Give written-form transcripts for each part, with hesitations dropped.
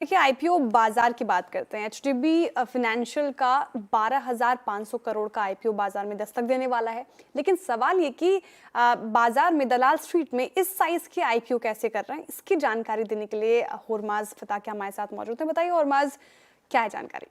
देखिए, आईपीओ बाजार की बात करते हैं। एचडीबी फाइनेंशियल का 12,500 करोड़ का आईपीओ बाजार में दस्तक देने वाला है। लेकिन सवाल ये कि बाजार में दलाल स्ट्रीट में इस साइज के आईपीओ कैसे कर रहे हैं, इसकी जानकारी देने के लिए होरमाज फताकिया हमारे साथ मौजूद हैं। बताइए होरमाज, क्या है जानकारी?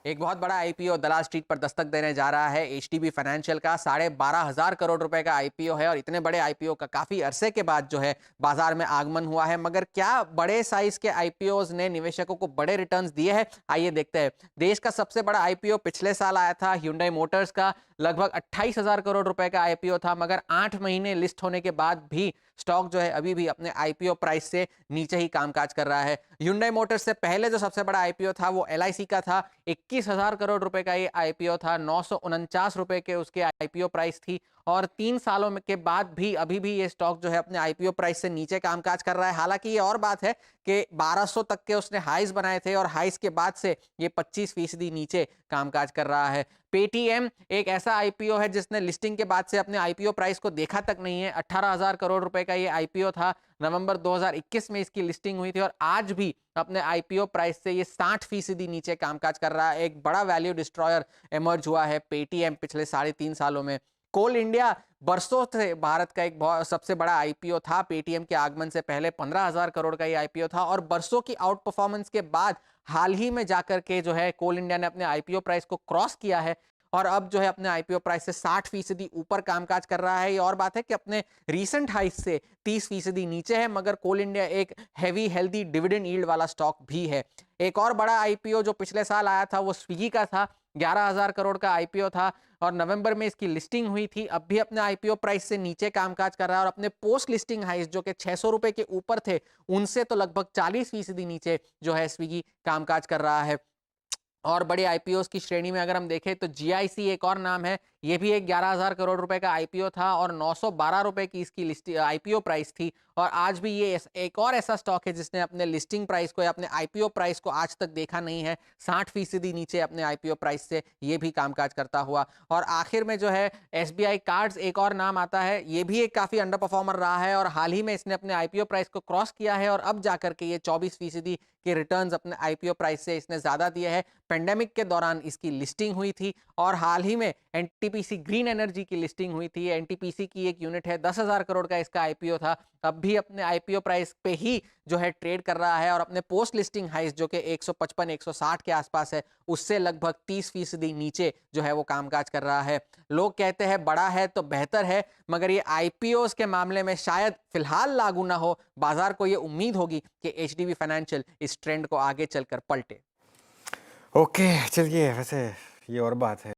एक बहुत बड़ा आईपीओ दलाल स्ट्रीट पर दस्तक देने जा रहा है। एचडीबी फाइनेंशियल का 12,500 करोड़ रुपए का आईपीओ है और इतने बड़े आईपीओ का काफी अरसे के बाद जो है बाजार में आगमन हुआ है। मगर क्या बड़े साइज के आईपीओज ने निवेशकों को बड़े रिटर्न्स दिए हैं? आइए देखते हैं। देश का सबसे बड़ा आईपीओ पिछले साल आया था। Hyundai मोटर्स का लगभग 28,000 करोड़ रुपए का आईपीओ था, मगर 8 महीने लिस्ट होने के बाद भी स्टॉक जो है अभी भी अपने आईपीओ प्राइस से नीचे ही कामकाज कर रहा है। Hyundai मोटर्स से पहले जो सबसे बड़ा आईपीओ था वो एलआईसी का था। 21,000 करोड़ रुपए का ये आईपीओ था। 949 रुपए के उसके आईपीओ प्राइस थी और 3 सालों के बाद भी अभी भी ये स्टॉक जो है अपने आईपीओ प्राइस से नीचे कामकाज कर रहा है। हालांकि ये और बात है कि 1200 तक के उसने हाइज बनाए थे और हाइज के बाद से ये 25% नीचे कामकाज कर रहा है। पेटीएम एक ऐसा आईपीओ है जिसने लिस्टिंग के बाद से अपने आईपीओ प्राइस को देखा तक नहीं है। 18,000 करोड़ रुपए का ये आईपीओ था। नवंबर 2021 में इसकी लिस्टिंग हुई थी और आज भी अपने आईपीओ प्राइस से ये 60% नीचे कामकाज कर रहा है। एक बड़ा वैल्यू डिस्ट्रॉयर इमर्ज हुआ है पेटीएम पिछले 3.5 सालों में। कोल इंडिया बरसों से भारत का एक बहुत सबसे बड़ा आईपीओ था। पेटीएम के आगमन से पहले 15,000 करोड़ का ये आईपीओ था और बरसों की आउट परफॉर्मेंस के बाद हाल ही में जाकर के जो है कोल इंडिया ने अपने आईपीओ प्राइस को क्रॉस किया है और अब जो है अपने आईपीओ प्राइस से 60% ऊपर कामकाज कर रहा है। ये और बात है कि अपने रीसेंट हाइस से 30% नीचे है, मगर कोल इंडिया एक हैवी हेल्दी डिविडेंड यील्ड वाला स्टॉक भी है। एक और बड़ा आईपीओ जो पिछले साल आया था वो स्विगी का था। 11,000 करोड़ का आईपीओ था और नवंबर में इसकी लिस्टिंग हुई थी। अब भी अपने आईपीओ प्राइस से नीचे कामकाज कर रहा है और अपने पोस्ट लिस्टिंग हाइस जो कि 600 रुपए के ऊपर थे उनसे तो लगभग 40% नीचे जो है स्विगी कामकाज कर रहा है। और बड़े आईपीओस की श्रेणी में अगर हम देखें तो जीआईसी एक और नाम है। ये भी एक 11,000 करोड़ रुपए का आईपीओ था और 912 रुपए की इसकी लिस्ट आईपीओ प्राइस थी और आज भी ये एक और ऐसा स्टॉक है जिसने अपने लिस्टिंग प्राइस को या अपने आईपीओ प्राइस को आज तक देखा नहीं है। 60% नीचे अपने आईपीओ प्राइस से ये भी कामकाज करता हुआ। और आखिर में जो है एसबीआई कार्ड्स एक और नाम आता है। ये भी एक काफी अंडर परफॉर्मर रहा है और हाल ही में इसने अपने आईपीओ प्राइस को क्रॉस किया है और अब जाकर के ये 24% के रिटर्न्स अपने आईपीओ प्राइस से इसने ज्यादा दिए हैं। पेंडेमिक के दौरान इसकी लिस्टिंग हुई थी और हाल ही में एनटीपीसी ग्रीन एनर्जी की लिस्टिंग हुई थी। एनटीपीसी की एक यूनिट है, 10,000 करोड़ का इसका आईपीओ था। अब भी अपने आईपीओ प्राइस पे ही जो है ट्रेड कर रहा है और अपने पोस्ट लिस्टिंग हाइस जो कि 155-160 के आसपास है उससे लगभग 30% नीचे जो है वो कामकाज कर रहा है। लोग कहते हैं बड़ा है तो बेहतर है, मगर ये आईपीओ के मामले में शायद फिलहाल लागू ना हो। बाजार को ये उम्मीद होगी कि एचडीबी फाइनेंशियल इस ट्रेंड को आगे चलकर पलटे। ओके, चलिए वैसे ये और बात है।